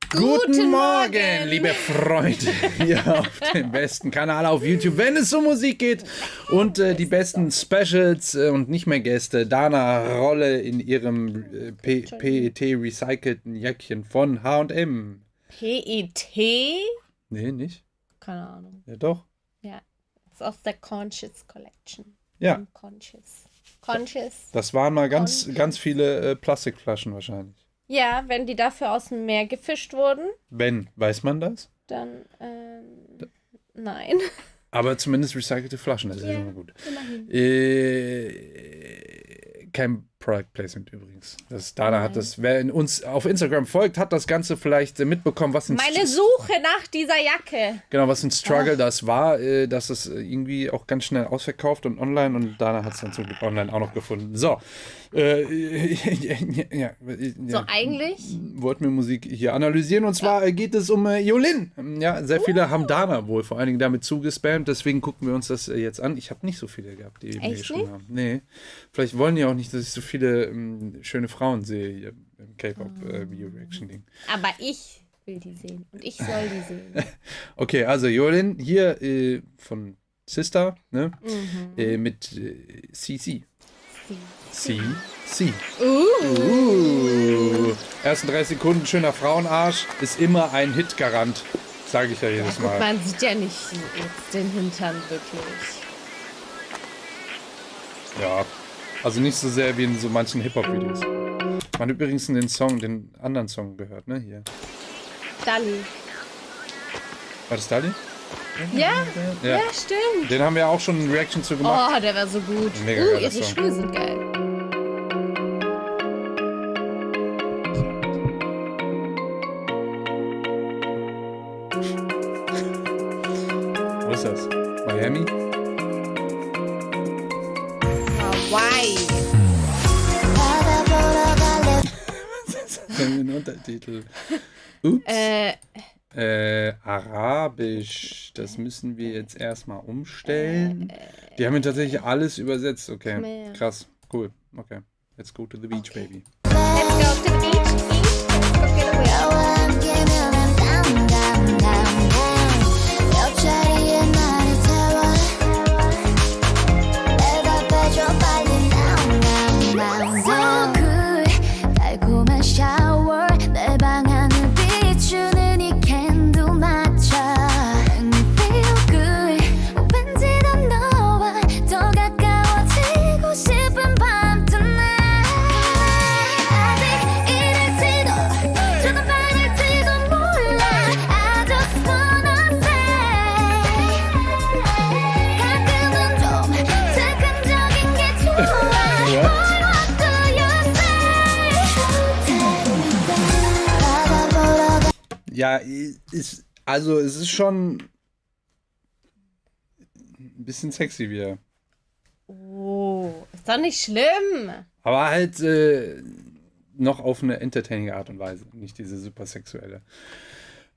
Guten Morgen, liebe Freunde, hier auf dem besten Kanal auf YouTube, wenn es um Musik geht und die besten Specials und nicht mehr Gäste. Dana Rolle in ihrem PET recycelten Jäckchen von H&M. PET? Nee, nicht? Keine Ahnung. Ja, doch. Ja, ist aus der Conscious Collection. Ja. Conscious. Das waren mal ganz viele Plastikflaschen wahrscheinlich. Ja, wenn die dafür aus dem Meer gefischt wurden. Wenn, weiß man das? Dann, nein. Aber zumindest recycelte Flaschen, das ist ja schon mal gut. Immerhin. Kein Product Placement übrigens. Dana hat das, wer uns auf Instagram folgt, hat das Ganze vielleicht mitbekommen, was Meine Suche nach dieser Jacke. Genau, was ein Struggle das war, dass es irgendwie auch ganz schnell ausverkauft und online und Dana hat es dann zum Glück online auch noch gefunden. So. So eigentlich? Wollten wir Musik hier analysieren und zwar geht es um Yolin. Ja, sehr viele haben Dana wohl vor allen Dingen damit zugespammt, deswegen gucken wir uns das jetzt an. Ich habe nicht so viele gehabt, die mir geschrieben haben. Nee, vielleicht wollen die auch nicht, dass ich so viele schöne Frauen sehe hier im K-Pop-Video-Reaction-Ding. Aber ich will die sehen und ich soll die sehen. Okay, also Yolin hier von Sister, ne? Mit CC. C. Ersten 30 Sekunden, schöner Frauenarsch, ist immer ein Hitgarant, sage ich ja jedes Mal. Man sieht ja nicht jetzt den Hintern wirklich. Ja, also nicht so sehr wie in so manchen Hip-Hop-Videos. Man hat übrigens den anderen Song gehört, ne, hier. Dalli. War das Dalli? Ja, stimmt. Den haben wir auch schon eine Reaction zu gemacht. Oh, der war so gut. Mega geiler ihre Song. Schuhe sind geil. Wo ist das? Miami? Hawaii. Was ist denn ein Untertitel? Ups. Arabisch. Das müssen wir jetzt erstmal umstellen. Die haben mir tatsächlich alles übersetzt. Okay, krass. Cool. Okay. Let's go to the beach, baby. Let's go to the beach. Let's get away. Ja, es ist schon ein bisschen sexy wieder. Oh, ist doch nicht schlimm. Aber halt noch auf eine entertaining Art und Weise, nicht diese super sexuelle.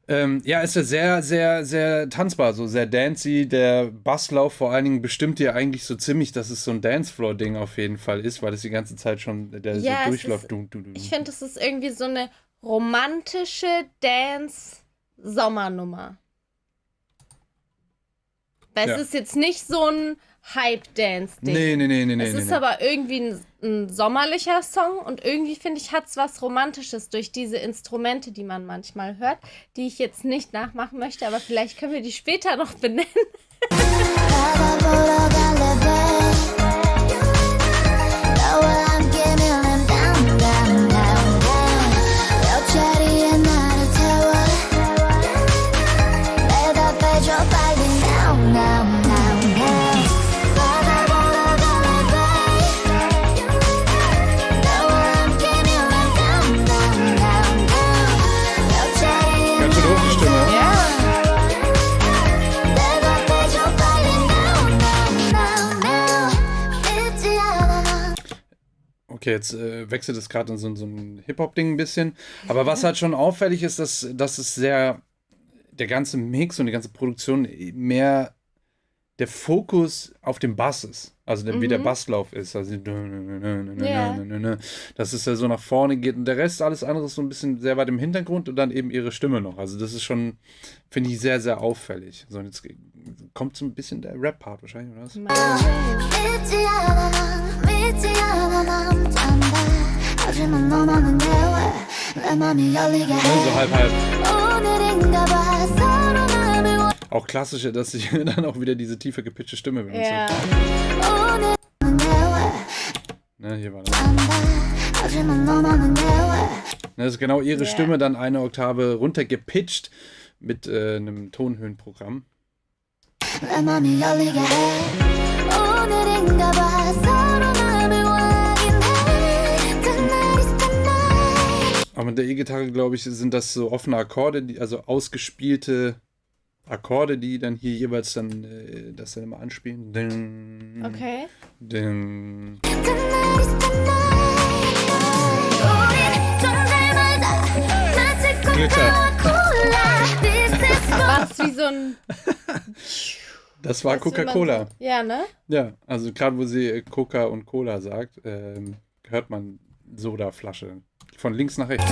Ja, ist ja sehr, sehr, sehr tanzbar, so sehr dancey. Der Basslauf vor allen Dingen bestimmt ja eigentlich so ziemlich, dass es so ein Dancefloor-Ding auf jeden Fall ist, weil es die ganze Zeit schon so durchläuft. Ich finde, es ist irgendwie so eine romantische Dance-Sommernummer. Weil es ist jetzt nicht so ein Hype-Dance-Ding. Nee. Es ist aber irgendwie ein sommerlicher Song und irgendwie, finde ich, hat es was Romantisches durch diese Instrumente, die man manchmal hört, die ich jetzt nicht nachmachen möchte, aber vielleicht können wir die später noch benennen. Okay, jetzt wechselt es gerade in so ein Hip-Hop-Ding ein bisschen. Aber was halt schon auffällig ist, dass es der ganze Mix und die ganze Produktion mehr der Fokus auf dem Bass ist. Also wie der Basslauf ist. Also dass es ja so nach vorne geht. Und der Rest, alles andere ist so ein bisschen sehr weit im Hintergrund und dann eben ihre Stimme noch. Also das ist schon, finde ich, sehr, sehr auffällig. So, und jetzt kommt so ein bisschen der Rap-Part wahrscheinlich, oder was? So halb, halb. Auch klassische, dass ich dann auch wieder diese tiefe gepitchte Stimme benutze. Ja. Ne, hier war das. Ne, das ist genau ihre Stimme, dann eine Oktave runtergepitcht mit einem Tonhöhenprogramm. Aber mit der E-Gitarre, glaube ich, sind das so offene Akkorde, also ausgespielte Akkorde, die dann hier jeweils dann das dann immer anspielen. Ding, Okay. ding. Glitter. Was wie so ein. Das war Weißt du, wenn man Coca-Cola. so- Ja, ne? Ja, also gerade wo sie Coca und Cola sagt, hört man Sodaflasche. Von links nach rechts.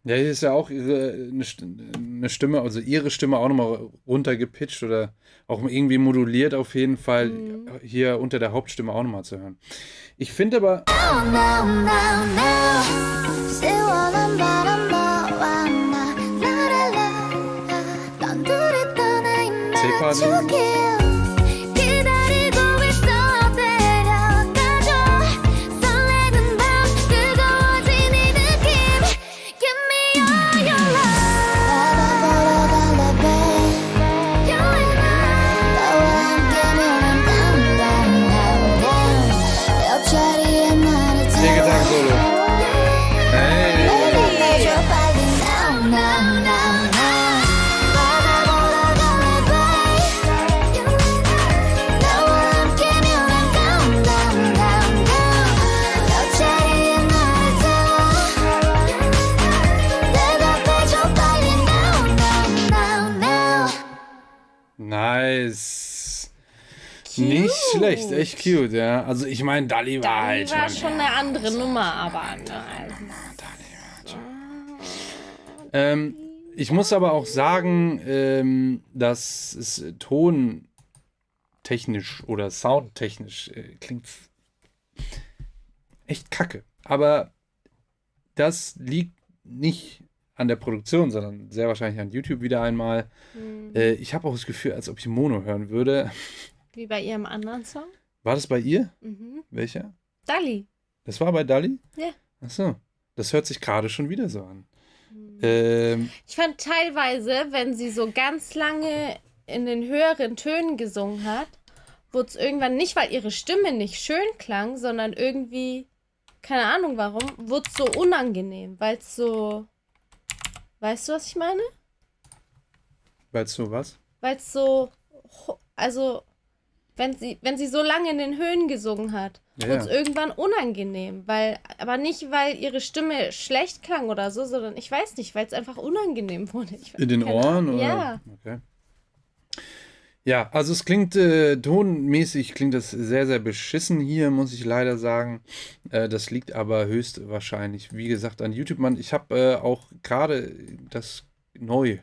Ja, hier ist ja auch eine Stimme, also ihre Stimme auch nochmal runtergepitcht oder auch irgendwie moduliert auf jeden Fall hier unter der Hauptstimme auch nochmal zu hören. Ich finde aber, C-Part, E-Gitarre Solo. Hey. Nice. Nicht schlecht, echt cute, ja. Also ich meine, Dali war halt war schon. schon eine andere Nummer, aber. Ne, Ich muss aber auch sagen, dass es tontechnisch oder soundtechnisch klingt echt kacke. Aber das liegt nicht an der Produktion, sondern sehr wahrscheinlich an YouTube wieder einmal. Ich habe auch das Gefühl, als ob ich Mono hören würde. Wie bei ihrem anderen Song? War das bei ihr? Mhm. Welcher? Dali. Das war bei Dali? Ja. Achso, das hört sich gerade schon wieder so an. Ich fand teilweise, wenn sie so ganz lange in den höheren Tönen gesungen hat, wurde es irgendwann nicht, weil ihre Stimme nicht schön klang, sondern irgendwie, keine Ahnung warum, wurde es so unangenehm, weil es so, weißt du, was ich meine? Weißt du was? Weil es so, also, wenn sie so lange in den Höhen gesungen hat, wurde es irgendwann unangenehm, aber nicht, weil ihre Stimme schlecht klang oder so, sondern ich weiß nicht, weil es einfach unangenehm wurde. In den Ohren? Oder? Ja. Okay. Ja, also es klingt tonmäßig, klingt das sehr, sehr beschissen hier, muss ich leider sagen. Das liegt aber höchstwahrscheinlich, wie gesagt, an YouTube. Ich habe auch gerade das neu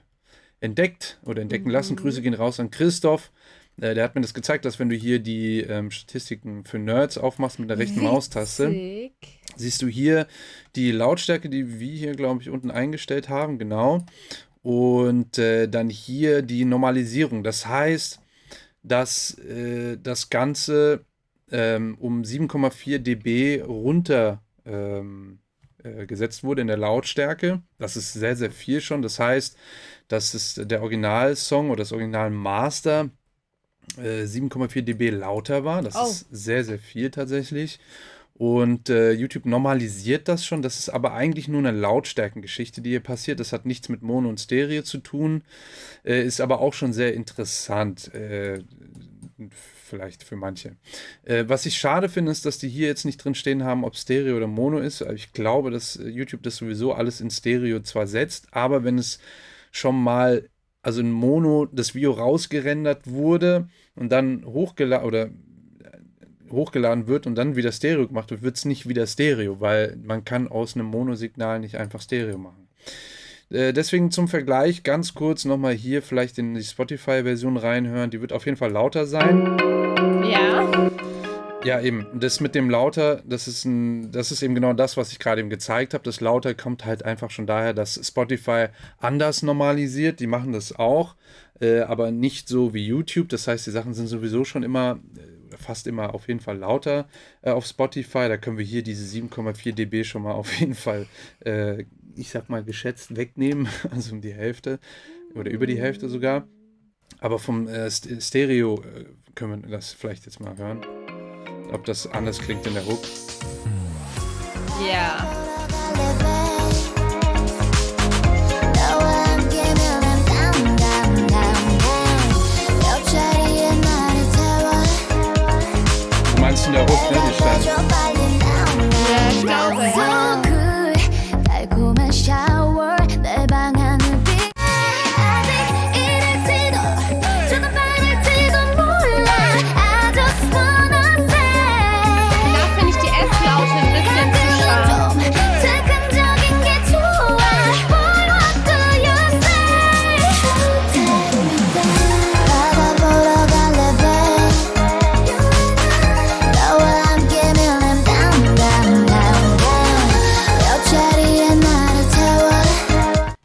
entdeckt oder entdecken lassen. Grüße gehen raus an Christoph. Der hat mir das gezeigt, dass wenn du hier die Statistiken für Nerds aufmachst mit der rechten Maustaste, siehst du hier die Lautstärke, die wir hier, glaube ich, unten eingestellt haben, genau. Und dann hier die Normalisierung. Das heißt, dass das Ganze um 7,4 dB runter gesetzt wurde in der Lautstärke. Das ist sehr, sehr viel schon. Das heißt, dass es der Originalsong oder das Originalmaster 7,4 dB lauter war. Das ist sehr, sehr viel tatsächlich. Und YouTube normalisiert das schon. Das ist aber eigentlich nur eine Lautstärkengeschichte, die hier passiert. Das hat nichts mit Mono und Stereo zu tun. Ist aber auch schon sehr interessant. Vielleicht für manche. Was ich schade finde, ist, dass die hier jetzt nicht drin stehen haben, ob Stereo oder Mono ist. Ich glaube, dass YouTube das sowieso alles in Stereo zwar setzt, aber wenn es schon mal, also in Mono das Video rausgerendert wurde und dann hochgeladen wird und dann wieder Stereo gemacht wird, wird es nicht wieder Stereo, weil man kann aus einem Monosignal nicht einfach Stereo machen. Deswegen zum Vergleich ganz kurz nochmal hier vielleicht in die Spotify-Version reinhören. Die wird auf jeden Fall lauter sein. Ja. Ja, eben. Das mit dem lauter, das ist eben genau das, was ich gerade eben gezeigt habe. Das lauter kommt halt einfach schon daher, dass Spotify anders normalisiert. Die machen das auch, aber nicht so wie YouTube. Das heißt, die Sachen sind sowieso schon immer, fast immer auf jeden Fall lauter auf Spotify. Da können wir hier diese 7,4 dB schon mal auf jeden Fall, ich sag mal, geschätzt wegnehmen. Also um die Hälfte oder über die Hälfte sogar. Aber vom Stereo können wir das vielleicht jetzt mal hören. Ob das anders klingt in der Hook. Ja. Du meinst in der Hook, ne? Die Steine. Ja, ich glaube, ja.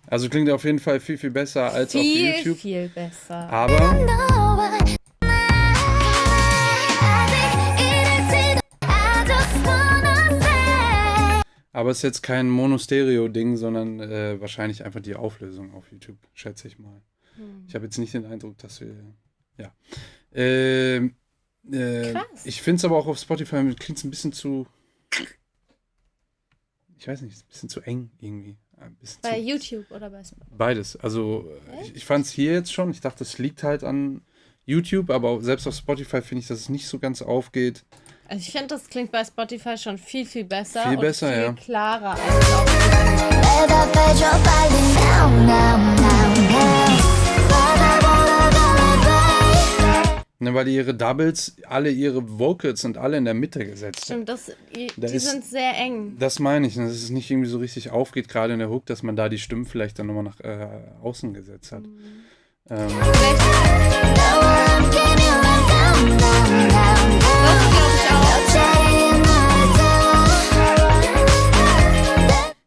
Also klingt auf jeden Fall viel, viel besser als auf YouTube. Viel besser. Aber es ist jetzt kein Mono-Stereo-Ding, sondern wahrscheinlich einfach die Auflösung auf YouTube, schätze ich mal. Ich habe jetzt nicht den Eindruck, dass wir, ja. Krass. Ich finde es aber auch auf Spotify, klingt es ein bisschen zu, ich weiß nicht, ein bisschen zu eng irgendwie. Bei YouTube oder bei Spotify? Beides. Also ich fand es hier jetzt schon, ich dachte, es liegt halt an YouTube, aber selbst auf Spotify finde ich, dass es nicht so ganz aufgeht. Also ich finde, das klingt bei Spotify schon viel, viel besser. Viel besser, und viel ja. klarer als auf Ne, weil ihre Doubles, alle ihre Vocals sind alle in der Mitte gesetzt. Stimmt, die sind sehr eng. Das meine ich, dass es nicht irgendwie so richtig aufgeht, gerade in der Hook, dass man da die Stimmen vielleicht dann nochmal nach außen gesetzt hat.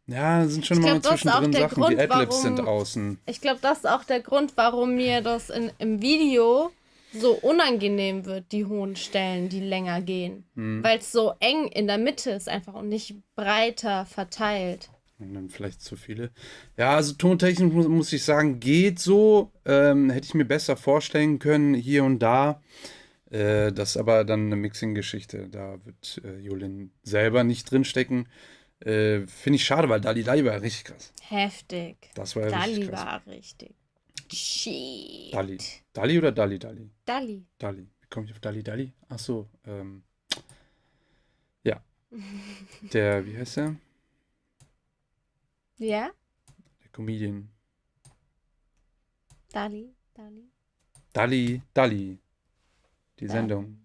Ja, sind schon immer zwischendrin Sachen, die Adlibs sind außen. Ich glaube, das ist auch der Grund, warum mir das im Video so unangenehm wird, die hohen Stellen, die länger gehen. Weil es so eng in der Mitte ist einfach und nicht breiter verteilt. Und dann vielleicht zu viele. Ja, also tontechnisch muss ich sagen, geht so. Hätte ich mir besser vorstellen können, hier und da. Das ist aber dann eine Mixing-Geschichte. Da wird Jolin selber nicht drinstecken. Finde ich schade, weil Dali war richtig krass. Heftig. Das war ja richtig krass. Dali war richtig. Shit. Dali oder Dali? Dali. Dali. Wie komme ich auf Dali? Ach so. Ja. Der, wie heißt der? Ja? Der Comedian. Dali. Die Sendung.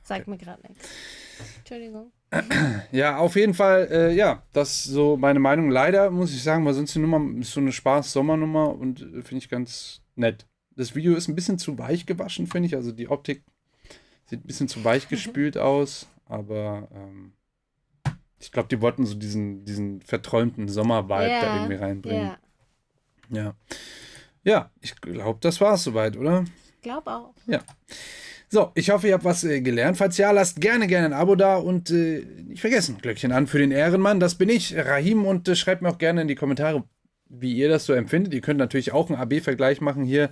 Sagt mir gerade nichts. Entschuldigung. Ja, auf jeden Fall, ja, das ist so meine Meinung. Leider muss ich sagen, weil sonst die Nummer ist so eine Spaß-Sommernummer und finde ich ganz nett. Das Video ist ein bisschen zu weich gewaschen, finde ich. Also die Optik sieht ein bisschen zu weich gespült aus, aber ich glaube, die wollten so diesen verträumten Sommer-Vibe da irgendwie reinbringen. Ja, ich glaube, das war es soweit, oder? Ich glaube auch. Ja. So, ich hoffe, ihr habt was gelernt. Falls ja, lasst gerne ein Abo da und nicht vergessen, Glöckchen an für den Ehrenmann. Das bin ich, Rahim, und schreibt mir auch gerne in die Kommentare, wie ihr das so empfindet. Ihr könnt natürlich auch einen AB-Vergleich machen hier.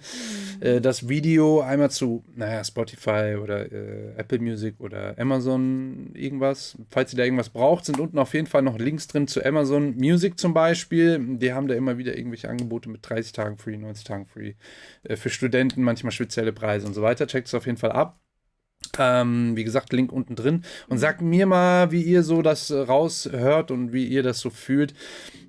Das Video einmal zu, Spotify oder Apple Music oder Amazon irgendwas. Falls ihr da irgendwas braucht, sind unten auf jeden Fall noch Links drin zu Amazon Music zum Beispiel. Die haben da immer wieder irgendwelche Angebote mit 30 Tagen free, 90 Tagen free. Für Studenten manchmal spezielle Preise und so weiter. Checkt es auf jeden Fall ab. Wie gesagt, Link unten drin. Und sagt mir mal, wie ihr so das raushört und wie ihr das so fühlt.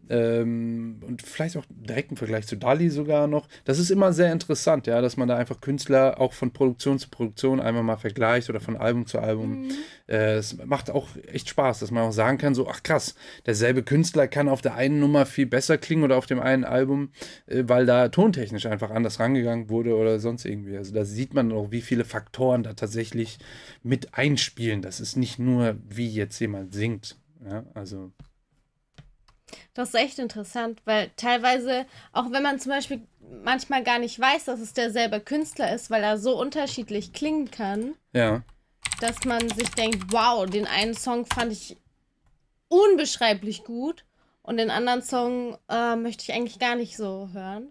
Und vielleicht auch direkt im Vergleich zu DALL-E sogar noch. Das ist immer sehr interessant, ja, dass man da einfach Künstler auch von Produktion zu Produktion einmal mal vergleicht oder von Album zu Album. Es macht auch echt Spaß, dass man auch sagen kann, so, ach krass, derselbe Künstler kann auf der einen Nummer viel besser klingen oder auf dem einen Album, weil da tontechnisch einfach anders rangegangen wurde oder sonst irgendwie. Also da sieht man auch, wie viele Faktoren da tatsächlich mit einspielen. Das ist nicht nur, wie jetzt jemand singt. Ja, also das ist echt interessant, weil teilweise, auch wenn man zum Beispiel manchmal gar nicht weiß, dass es derselbe Künstler ist, weil er so unterschiedlich klingen kann, dass man sich denkt, wow, den einen Song fand ich unbeschreiblich gut und den anderen Song möchte ich eigentlich gar nicht so hören.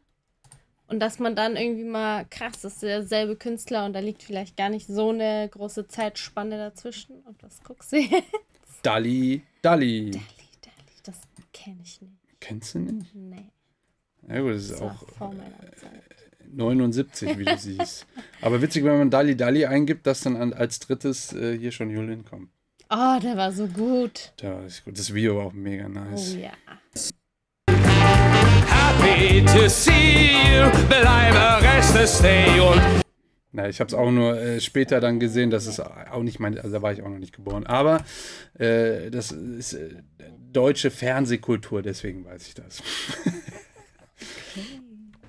Und dass man dann irgendwie mal, krass, das ist derselbe Künstler und da liegt vielleicht gar nicht so eine große Zeitspanne dazwischen. Und was guckst du jetzt? DALL-E. Das kenne ich nicht. Kennst du nicht? Nee. Ja gut, das ist auch vor meiner Zeit. 79, wie du siehst. Aber witzig, wenn man DALL-E eingibt, dass dann als drittes hier schon Yulin kommt. Oh, der war so gut. Der ist gut. Das Video war auch mega nice. Oh ja. Happy to see you, bleibe Reste stay und Na, ich habe es auch nur später dann gesehen, dass es auch nicht mein, also da war ich auch noch nicht geboren. Aber das ist deutsche Fernsehkultur, deswegen weiß ich das.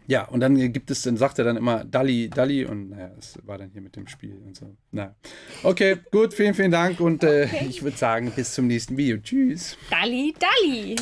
Ja, und dann dann sagt er dann immer DALL-E und naja, das war dann hier mit dem Spiel und so. Naja. Okay, gut, vielen Dank und ich würde sagen, bis zum nächsten Video. Tschüss. DALL-E.